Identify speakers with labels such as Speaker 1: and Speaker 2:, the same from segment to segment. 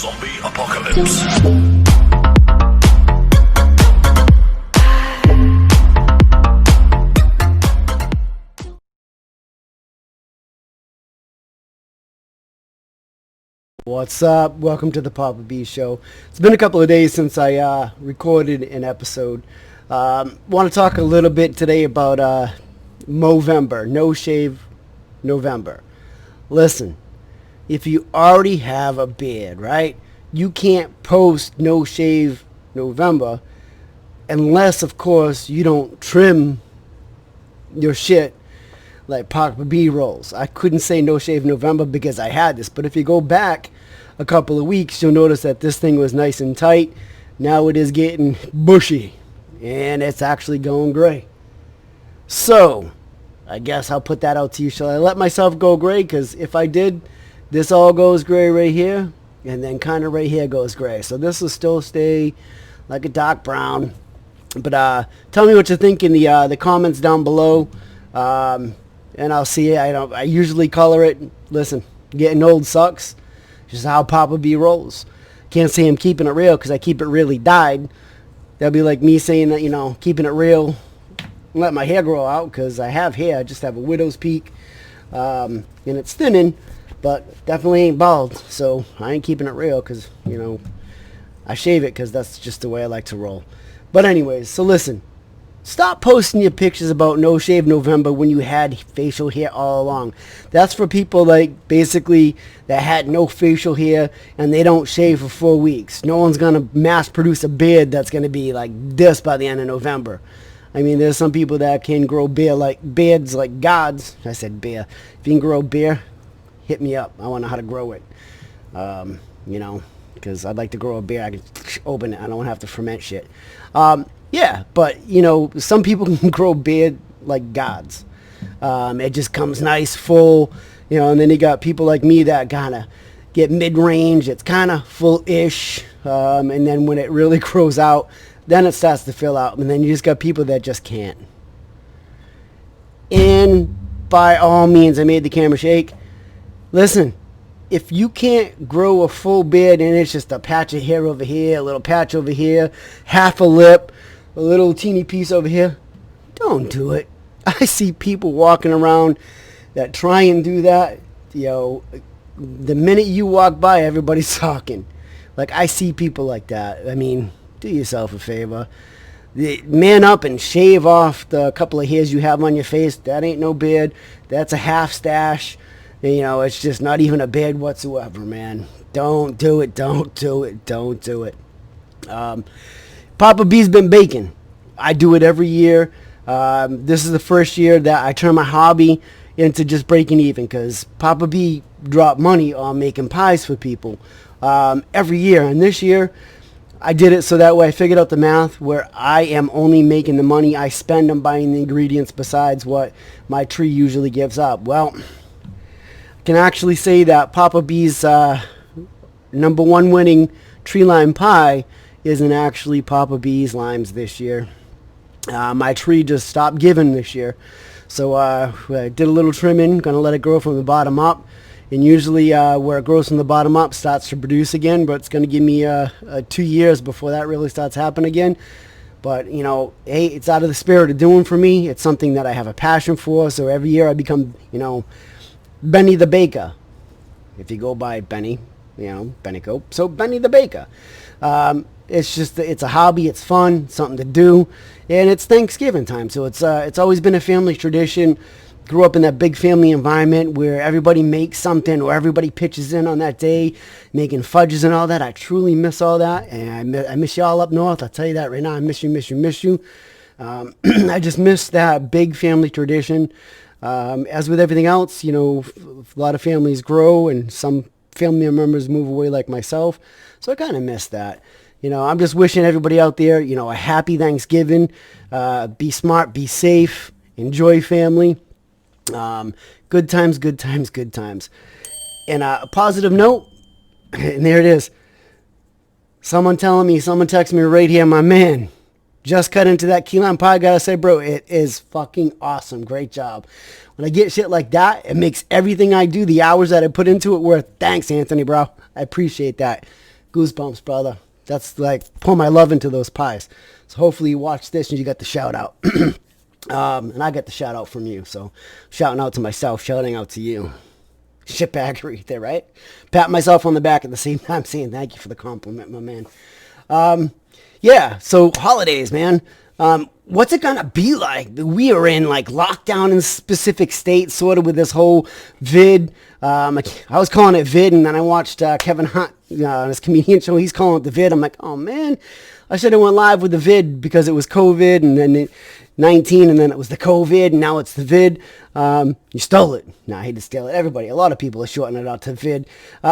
Speaker 1: Zombie apocalypse.
Speaker 2: What's up? Welcome to the Poppa B Show. It's been a couple of days since I recorded an episode. Want to talk a little bit today about Movember, No Shave November. Listen, if you already have a beard, right, you can't post No Shave November unless, of course, you don't trim your shit like Poppa B rolls. I couldn't say No Shave November because I had this, but if you go back a couple of weeks, you'll notice that this thing was nice and tight. Now it is getting bushy, and it's actually going gray. So, I guess I'll put that out to you. Shall I let myself go gray? Because if I did, this all goes gray right here, and then kind of right here goes gray. So this will still stay like a dark brown. But tell me what you think in the comments down below. And I'll see it. I usually color it. Listen, getting old sucks. Just how Poppa B rolls. Can't say I'm keeping it real because I keep it really dyed. That'd be like me saying that, keeping it real, let my hair grow out, because I have hair. I just have a widow's peak. And it's thinning, but definitely ain't bald. So I ain't keeping it real because, I shave it because that's just the way I like to roll. But anyways, so listen. Stop posting your pictures about No Shave November when you had facial hair all along. That's for people like basically that had no facial hair and they don't shave for 4 weeks. No one's going to mass produce a beard that's going to be like this by the end of November. I mean, there's some people that can grow beards like gods. I said bear. If you can grow beard, hit me up. I want to know how to grow it. Because I'd like to grow a beard. I can open it. I don't have to ferment shit. Yeah, but, some people can grow beard like gods. It just comes nice, full, and then you got people like me that kind of get mid-range. It's kind of full-ish, and then when it really grows out, then it starts to fill out, and then you just got people that just can't. And by all means, I made the camera shake. Listen, if you can't grow a full beard and it's just a patch of hair over here, a little patch over here, half a lip, a little teeny piece over here, don't do it. I see people walking around that try and do that. The minute you walk by, everybody's talking. Like, I see people like that. I mean, do yourself a favor. Man up and shave off the couple of hairs you have on your face. That ain't no beard. That's a half stash. It's just not even a beard whatsoever, man. Don't do it. Don't do it. Don't do it. Poppa B's been baking. I do it every year. This is the first year that I turn my hobby into just breaking even, because Poppa B dropped money on making pies for people every year. And this year, I did it so that way I figured out the math where I am only making the money I spend on buying the ingredients besides what my tree usually gives up. Well, I can actually say that Poppa B's number one winning tree lime pie isn't actually Poppa B's limes this year. My tree just stopped giving this year. So I did a little trimming, going to let it grow from the bottom up. And usually where it grows from the bottom up starts to produce again, but it's going to give me 2 years before that really starts happening again. But, hey, it's out of the spirit of doing for me. It's something that I have a passion for. So every year I become, Benny the Baker. If you go by Benny, Benny Cope. So Benny the Baker. It's a hobby, it's fun, something to do, and it's Thanksgiving time, so it's always been a family tradition. Grew up in that big family environment where everybody makes something or everybody pitches in on that day, making fudges and all that. I truly miss all that, and I miss y'all up north. I'll tell you that right now. I miss you. I just miss that big family tradition. As with everything else, a lot of families grow and some family members move away like myself, so I kind of miss that. I'm just wishing everybody out there, a happy Thanksgiving. Be smart, be safe, enjoy family. Good times. And a positive note, and there it is. Someone texted me right here, my man. Just cut into that key lime pie. Gotta say, bro, it is fucking awesome. Great job. When I get shit like that, it makes everything I do, the hours that I put into it, worth. Thanks, Anthony, bro. I appreciate that. Goosebumps, brother. That's like, pour my love into those pies. So hopefully you watch this and you got the shout out. And I get the shout out from you. So shouting out to myself, shouting out to you. Shitbaggery there, right? Pat myself on the back at the same time saying thank you for the compliment, my man. Yeah, so holidays, man. What's it gonna be like? We are in like lockdown in specific states, sort of with this whole VID. I was calling it VID, and then I watched Kevin Hunt on his comedian show. He's calling it the VID. I'm like, oh man, I should have went live with the VID because it was COVID, and then 19, and then it was the COVID, and now it's the VID. You stole it. No, I hate to steal it. Everybody, a lot of people are shortening it out to VID.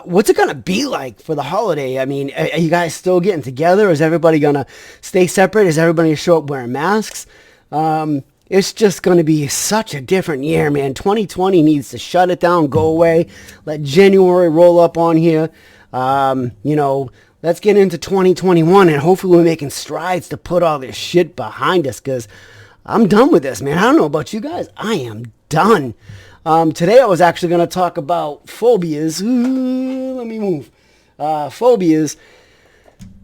Speaker 2: What's it going to be like for the holiday? I mean, are you guys still getting together? Is everybody going to stay separate? Is everybody going to show up wearing masks? It's just going to be such a different year, man. 2020 needs to shut it down, go away. Let January roll up on here. Let's get into 2021, and hopefully we're making strides to put all this shit behind us, because I'm done with this, man. I don't know about you guys. I am done. Today I was actually going to talk about phobias. Let me move. Phobias.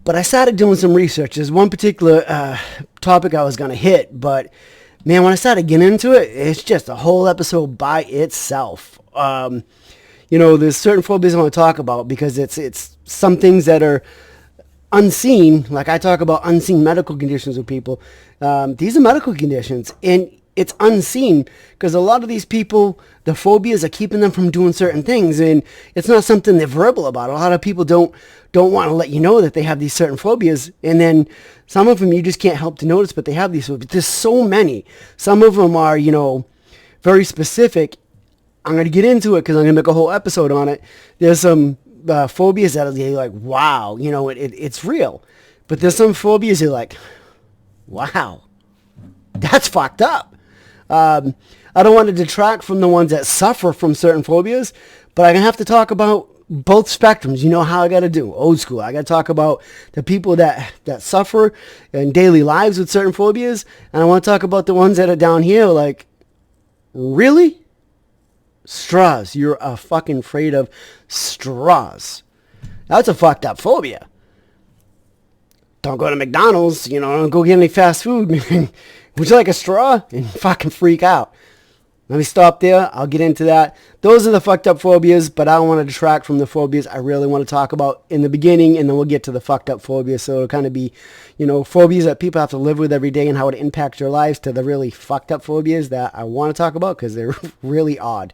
Speaker 2: But I started doing some research. There's one particular topic I was going to hit, but man, when I started getting into it, it's just a whole episode by itself. There's certain phobias I want to talk about because it's some things that are unseen. Like I talk about unseen medical conditions with people. These are medical conditions, and it's unseen because a lot of these people, the phobias are keeping them from doing certain things, and it's not something they're verbal about. A lot of people don't want to let you know that they have these certain phobias, and then some of them you just can't help to notice, but they have these phobias. There's so many. Some of them are, very specific. I'm going to get into it because I'm going to make a whole episode on it. There's some phobias that are like, wow, it's real. But there's some phobias you're like, wow, that's fucked up. I don't want to detract from the ones that suffer from certain phobias, but I'm going to have to talk about both spectrums. You know how I got to do. Old school. I got to talk about the people that suffer in daily lives with certain phobias, and I want to talk about the ones that are down here like, really? Straws. You're fucking afraid of straws. That's a fucked up phobia. Don't go to McDonald's, don't go get any fast food, man. Would you like a straw? And fucking freak out. Let me stop there. I'll get into that. Those are the fucked up phobias, but I don't want to detract from the phobias I really want to talk about in the beginning, and then we'll get to the fucked up phobias. So it'll kind of be, phobias that people have to live with every day and how it impacts their lives, to the really fucked up phobias that I want to talk about because they're really odd.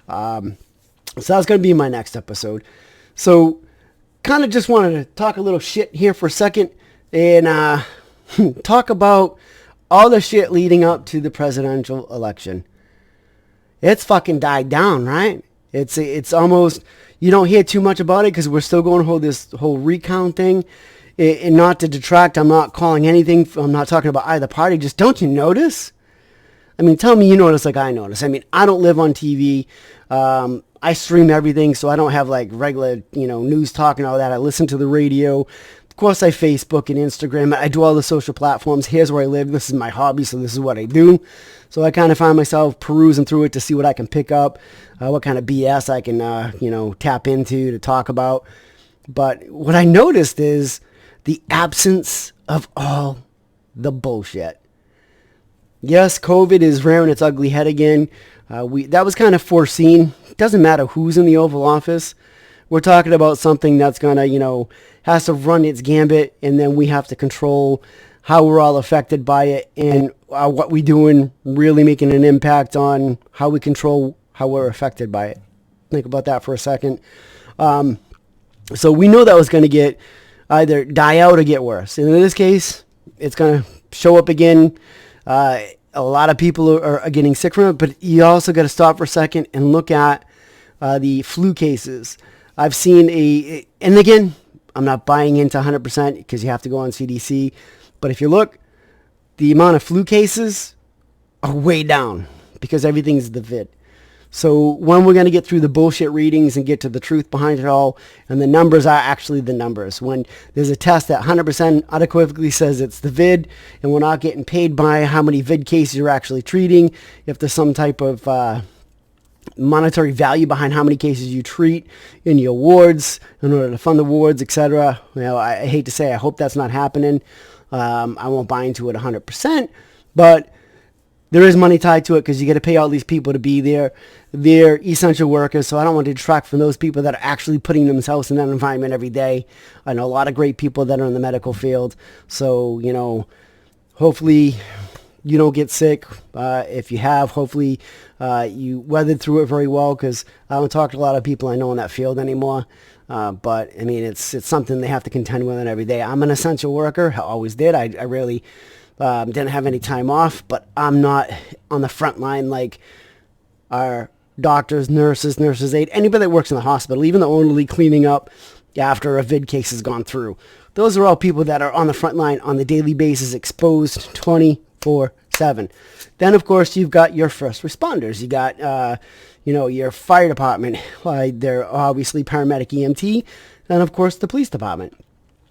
Speaker 2: So that's going to be my next episode. So kind of just wanted to talk a little shit here for a second and talk about all the shit leading up to the presidential election. It's fucking died down, right? It's almost, you don't hear too much about it because we're still going to hold this whole recount thing. And not to detract, I'm not calling anything, I'm not talking about either party. Just don't you notice? I mean, tell me you notice like I notice. I mean, I don't live on TV. I stream everything, so I don't have like regular, news talk and all that. I listen to the radio. Of course, I Facebook and Instagram. I do all the social platforms. Here's where I live. This is my hobby, so this is what I do. So I kind of find myself perusing through it to see what I can pick up, what kind of BS I can, tap into to talk about. But what I noticed is the absence of all the bullshit. Yes, COVID is rearing its ugly head again. That was kind of foreseen. It doesn't matter who's in the Oval Office. We're talking about something that's going to, has to run its gambit, and then we have to control how we're all affected by it and what we're doing, really making an impact on how we control how we're affected by it. Think about that for a second. So we know that was going to get either die out or get worse. And in this case, it's going to show up again. A lot of people are getting sick from it, but you also got to stop for a second and look at the flu cases. I've seen and again, I'm not buying into 100% because you have to go on CDC, but if you look, the amount of flu cases are way down because everything's the VID. So when we're going to get through the bullshit readings and get to the truth behind it all, and the numbers are actually the numbers. When there's a test that 100% unequivocally says it's the VID, and we're not getting paid by how many VID cases you're actually treating, if there's some type of monetary value behind how many cases you treat in your wards in order to fund the wards, etc. I hate to say, I hope that's not happening. I won't buy into it 100%, but there is money tied to it because you got to pay all these people to be there. They're essential workers, so I don't want to detract from those people that are actually putting themselves in that environment every day. I know a lot of great people that are in the medical field, so, hopefully you don't get sick. If you have, hopefully you weathered through it very well, because I don't talk to a lot of people I know in that field anymore. But, I mean, it's something they have to contend with every day. I'm an essential worker. I always did. I really didn't have any time off, but I'm not on the front line like our doctors, nurses aid, anybody that works in the hospital, even the orderly cleaning up after a VID case has gone through. Those are all people that are on the front line on the daily basis, exposed 24/7. Then, of course, you've got your first responders. You got, your fire department. They're obviously paramedic, EMT. And, of course, the police department.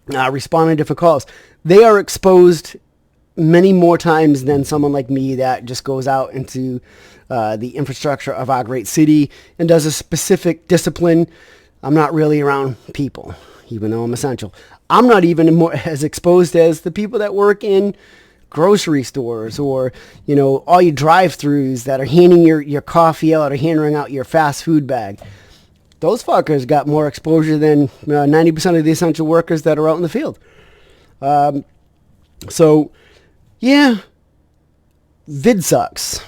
Speaker 2: Responding to different calls. They are exposed many more times than someone like me that just goes out into the infrastructure of our great city and does a specific discipline. I'm not really around people, even though I'm essential. I'm not even more as exposed as the people that work in grocery stores, or, all your drive-thrus that are handing your coffee out or handing out your fast food bag. Those fuckers got more exposure than 90% of the essential workers that are out in the field. So, yeah, VID sucks.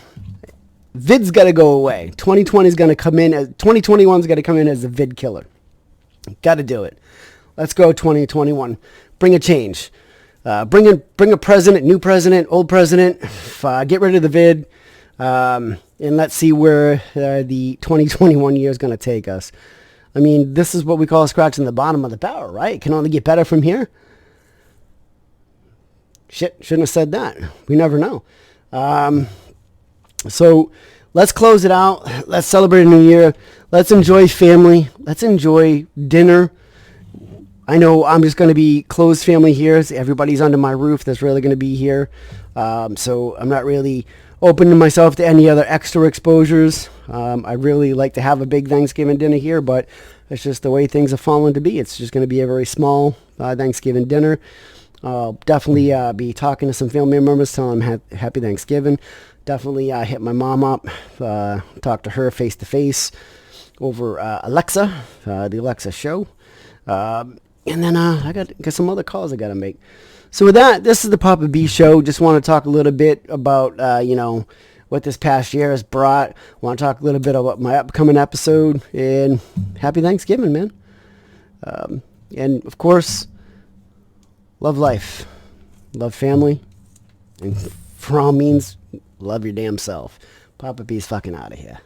Speaker 2: VID's got to go away. 2020 is going to come in as 2021 is going to come in as the VID killer. Got to do it. Let's go 2021. Bring a change. Bring a president, new president, old president. Get rid of the VID, and let's see where the 2021 year is going to take us. I mean, this is what we call scratching the bottom of the barrel, right? It can only get better from here. Shit, shouldn't have said that. We never know. So let's close it out. Let's celebrate a new year. Let's enjoy family. Let's enjoy dinner. I know I'm just going to be closed family here. So everybody's under my roof that's really going to be here. So I'm not really opening myself to any other extra exposures. I really like to have a big Thanksgiving dinner here, but it's just the way things have fallen to be. It's just going to be a very small Thanksgiving dinner. I'll definitely be talking to some family members, telling them happy Thanksgiving. Definitely hit my mom up, talk to her face to face over Alexa, the Alexa show. And then I got some other calls I got to make. So with that, this is the Poppa B Show. Just want to talk a little bit about, what this past year has brought. Want to talk a little bit about my upcoming episode. And happy Thanksgiving, man. And, of course, love life. Love family. And for all means, love your damn self. Poppa B's fucking out of here.